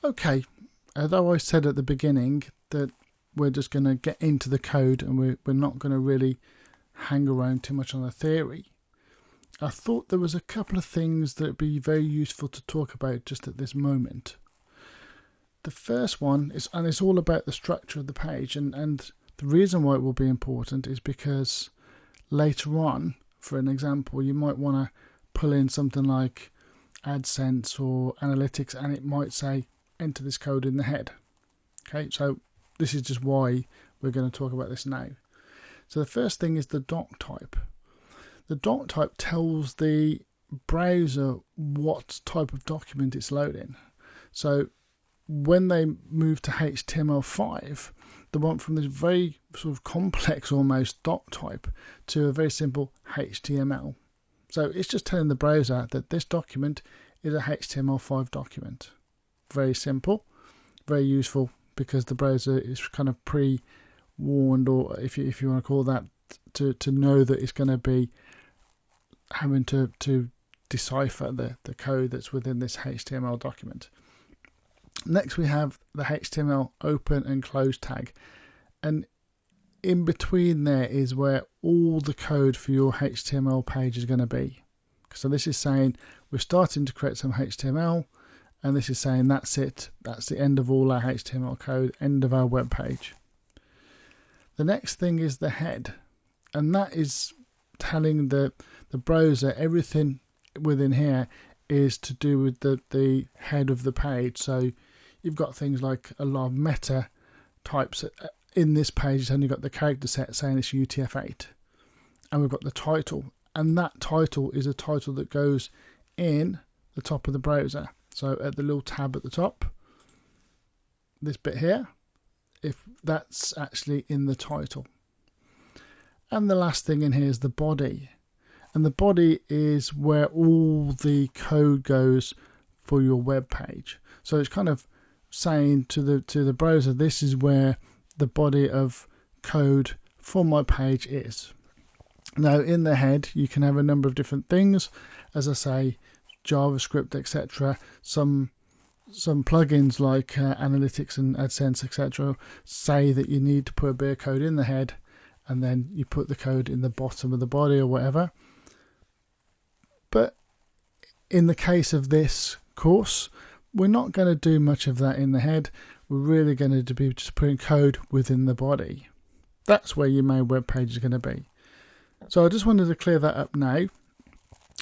Okay, although I said at the beginning that we're just going to get into the code and we're not going to really hang around too much on the theory, I thought there was a couple of things that would be very useful to talk about just at this moment. The first one is, and it's all about the structure of the page, and the reason why it will be important is because later on, for an example, you might want to pull in something like AdSense or analytics, and it might say enter this code in the head. Okay, so this is just why we're going to talk about this now. So the first thing is the doc type. The doc type tells the browser what type of document it's loading. So when they move to HTML5, they went from this very sort of complex almost doc type to a very simple HTML. So it's just telling the browser that this document is a HTML5 document. Very simple, very useful, because the browser is kind of pre-warned, or if you want to call that, to know that it's going to be having to decipher the code that's within this HTML document. Next we have the HTML open and close tag, and in between there is where all the code for your HTML page is going to be. So this is saying we're starting to create some HTML, and this is saying that's it, that's the end of all our HTML code, end of our web page. The next thing is the head, and that is telling the browser everything within here is to do with the head of the page. So you've got things like a lot of meta types in this page. It's only got the character set saying it's UTF-8, and we've got the title, and that title is a title that goes in the top of the browser. So at the little tab at the top, this bit here, if that's actually in the title. And the last thing in here is the body, and the body is where all the code goes for your web page. So it's kind of saying to the browser, this is where the body of code for my page is. Now in the head you can have a number of different things, as I say, JavaScript, etc. Some plugins like analytics and AdSense, etc. say that you need to put a bit of code in the head, and then you put the code in the bottom of the body or whatever. But in the case of this course, we're not going to do much of that in the head. We're really going to be just putting code within the body. That's where your main web page is going to be. So I just wanted to clear that up now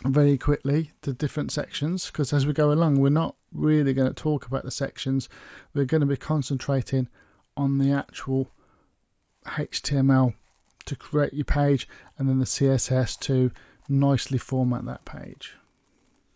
very quickly, the different sections, because as we go along we're not really going to talk about the sections. We're going to be concentrating on the actual HTML to create your page, and then the CSS to nicely format that page.